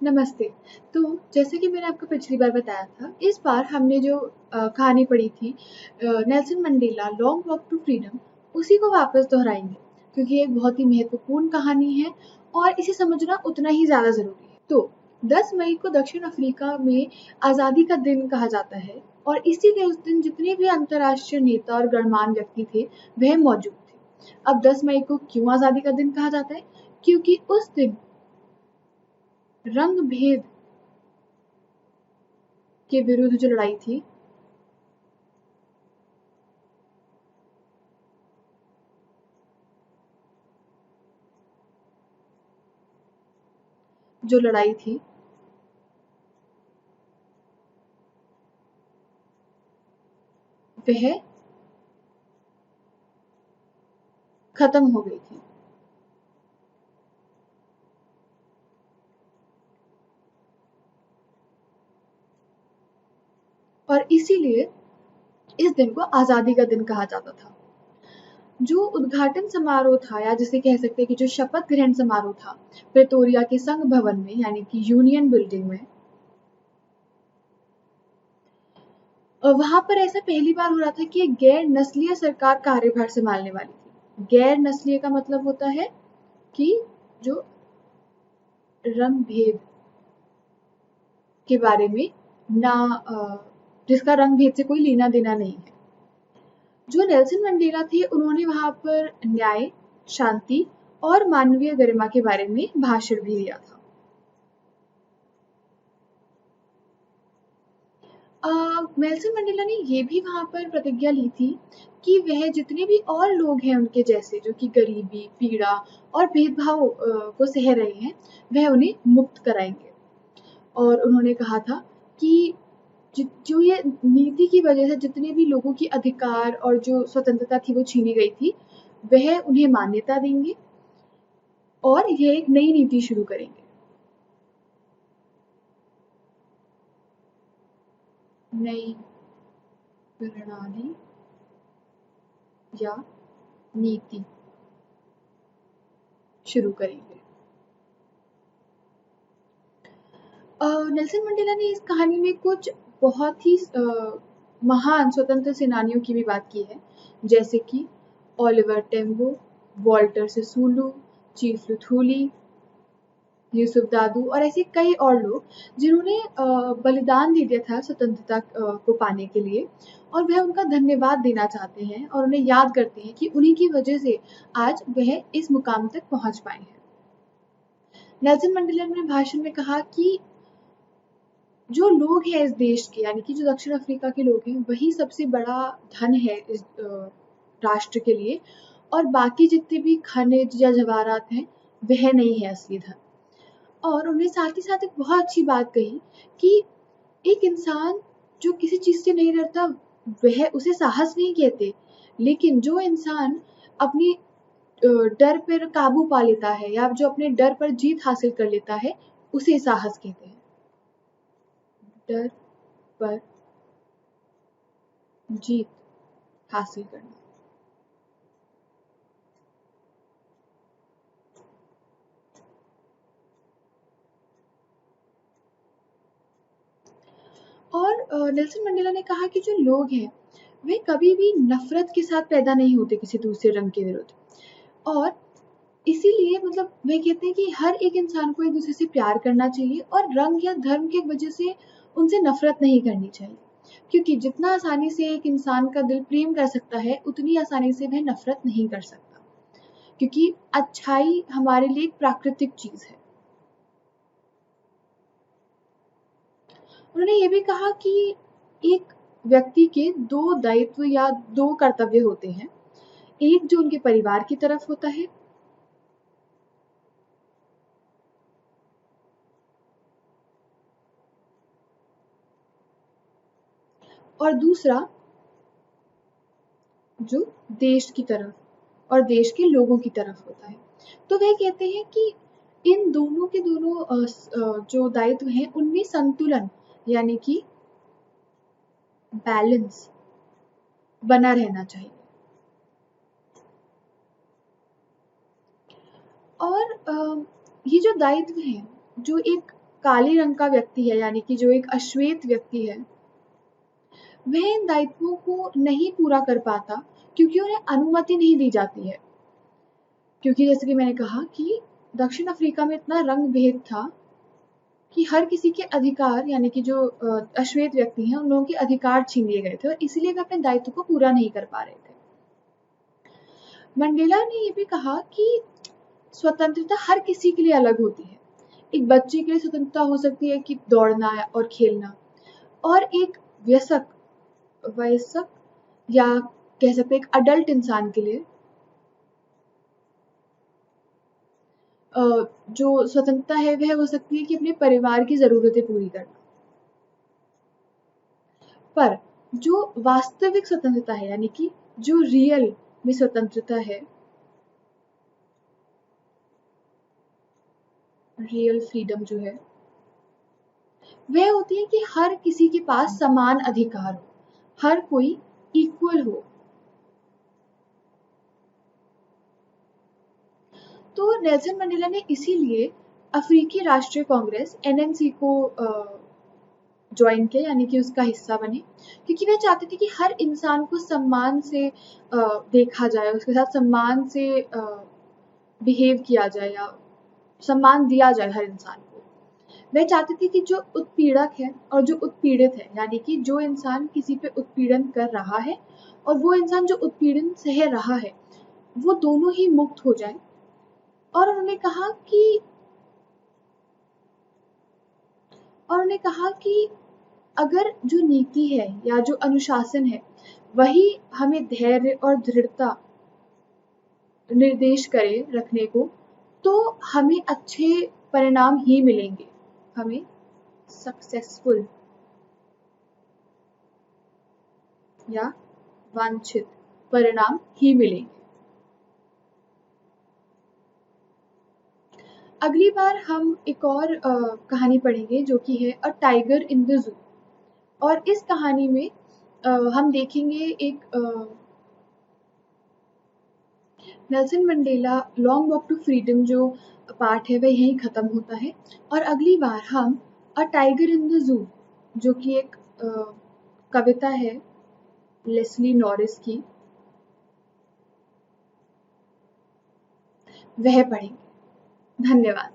नमस्ते। तो जैसे कि मैंने आपको पिछली बार बताया था, इस बार हमने जो कहानी पढ़ी थी Nelson Mandela Long Walk to Freedom, उसी को वापस दोहराएँगे क्योंकि ये एक बहुत ही महत्वपूर्ण कहानी है और इसे समझना उतना ही ज़्यादा ज़रूरी है। तो 10 मई को दक्षिण अफ्रीका में आज़ादी का दिन कहा जाता है और इसीलिए उस दिन जितने भी अंतर्राष्ट्रीय नेता और गणमान्य व्यक्ति थे, वह मौजूद थे। अब 10 मई को क्यों आज़ादी का दिन कहा जाता है? क्योंकि उस दिन रंग भेद के विरुद्ध जो लड़ाई थी, जो लड़ाई थी वह खत्म हो गई थी। और इसीलिए इस दिन को आज़ादी का दिन कहा जाता था। जो उद्घाटन समारोह था या जिसे कह सकते हैं कि जो शपथ ग्रहण समारोह था, प्रेटोरिया के संघ भवन में यानी कि यूनियन बिल्डिंग में, वहाँ पर ऐसा पहली बार हो रहा था कि एक गैर नस्लीय सरकार कार्यभार संभालने वाली थी। गैर नस्लीय का मतलब होता है कि जो रंग भेद के बारे में ना जिसका रंग भेद से कोई लेना देना नहीं है। जो नेल्सन मंडेला थे उन्होंने वहां पर न्याय, शांति और मानवीय गरिमा के बारे में भाषण भी दिया था। नेल्सन मंडेला ने ये भी वहां पर प्रतिज्ञा ली थी कि वह जितने भी और लोग हैं उनके जैसे जो कि गरीबी, पीड़ा और भेदभाव को सह रहे हैं, वह उन्हें मुक्त कराएंगे। और उन्होंने कहा था कि जो ये नीति की वजह से जितने भी लोगों की अधिकार और जो स्वतंत्रता थी वो छीनी गई थी, वह उन्हें मान्यता देंगे और यह एक नई नीति शुरू करेंगे। नई प्रणाली या नीति शुरू करेंगे। नेल्सन मंडेला ने इस कहानी में कुछ बहुत ही महान स्वतंत्र सेनानियों की भी बात की है, जैसे कि Oliver टेम्बो, Walter सिसुलू, chief Luthuli, Yusuf दादू और ऐसे कई और लोग जिन्होंने बलिदान दे दिया था स्वतंत्रता को पाने के लिए, और वह उनका धन्यवाद देना चाहते हैं और उन्हें याद करते हैं कि उन्हीं की वजह से आज वह इस मुकाम तक पहुंच पाए हैं। नेल्सन मंडेला ने भाषण में कहा कि जो लोग हैं इस देश के यानी कि जो दक्षिण अफ्रीका के लोग हैं वही सबसे बड़ा धन है इस राष्ट्र के लिए, और बाकी जितने भी खनिज या जवाहरात हैं वह नहीं है असली धन। और उन्हें साथ ही साथ एक बहुत अच्छी बात कही कि एक इंसान जो किसी चीज से नहीं डरता वह उसे साहस नहीं कहते, लेकिन जो इंसान अपनी डर पर काबू पा लेता है या जो अपने डर पर जीत हासिल कर लेता है उसे साहस कहते हैं। डर पर जीत हासिल करना। और नेल्सन मंडेला ने कहा कि जो लोग हैं वे कभी भी नफरत के साथ पैदा नहीं होते किसी दूसरे रंग के विरुद्ध, और इसीलिए मतलब वे कहते हैं कि हर एक इंसान को एक दूसरे से प्यार करना चाहिए और रंग या धर्म की वजह से उनसे नफरत नहीं करनी चाहिए, क्योंकि जितना आसानी से एक इंसान का दिल प्रेम कर सकता है उतनी आसानी से वह नफरत नहीं कर सकता, क्योंकि अच्छाई हमारे लिए एक प्राकृतिक चीज है। उन्होंने ये भी कहा कि एक व्यक्ति के दो दायित्व या दो कर्तव्य होते हैं, एक जो उनके परिवार की तरफ होता है और दूसरा जो देश की तरफ और देश के लोगों की तरफ होता है। तो वह कहते हैं कि इन दोनों के दोनों जो दायित्व हैं उनमें संतुलन यानी कि बैलेंस बना रहना चाहिए। और ये जो दायित्व हैं जो एक काले रंग का व्यक्ति है, यानी कि जो एक अश्वेत व्यक्ति है, वह इन दायित्वों को नहीं पूरा कर पाता क्योंकि उन्हें अनुमति नहीं दी जाती है। क्योंकि जैसे कि मैंने कहा कि दक्षिण अफ्रीका में इतना रंग भेद था कि हर किसी के अधिकार, यानी कि जो अश्वेत व्यक्ति हैं, उन लोगों के अधिकार छीन लिए गए थे और इसीलिए वे अपने दायित्व को पूरा नहीं कर पा रहे थे। मंडेला ने ये भी कहा कि स्वतंत्रता हर किसी के लिए अलग होती है। एक बच्चे के लिए स्वतंत्रता हो सकती है कि दौड़ना और खेलना, और एक वयस्क या कह सकते एक अडल्ट इंसान के लिए जो स्वतंत्रता है वह हो सकती है कि अपने परिवार की जरूरतें पूरी करना। पर जो वास्तविक स्वतंत्रता है, यानी कि जो रियल में स्वतंत्रता है, रियल फ्रीडम जो है, वह होती है कि हर किसी के पास समान अधिकार हो, हर कोई इक्वल हो। तो नेल्सन मंडेला ने इसीलिए अफ्रीकी राष्ट्रीय कांग्रेस एनएनसी को ज्वाइन किया, यानी कि उसका हिस्सा बने, क्योंकि वह चाहते थे कि हर इंसान को सम्मान से देखा जाए, उसके साथ सम्मान से बिहेव किया जाए या सम्मान दिया जाए हर इंसान को। वह चाहते थे कि जो उत्पीड़क है और जो उत्पीड़ित है, यानी कि जो इंसान किसी पे उत्पीड़न कर रहा है और वो इंसान जो उत्पीड़न सह रहा है, वो दोनों ही मुक्त हो जाए। और उन्होंने कहा कि अगर जो नीति है या जो अनुशासन है वही हमें धैर्य और दृढ़ता निर्देश करे रखने को, तो हमें अच्छे परिणाम ही मिलेंगे, हमें सक्सेसफुल या वांछित परिणाम ही मिलेंगे। अगली बार हम एक और कहानी पढ़ेंगे जो कि है a tiger in the zoo. और इस कहानी में हम देखेंगे एक Nelson Mandela Long Walk to Freedom जो पार्ट है वह यहीं खत्म होता है। और अगली बार हम a tiger in the zoo, जो कि एक कविता है लेस्ली नॉरिस की, वह पढ़ेंगे। धन्यवाद।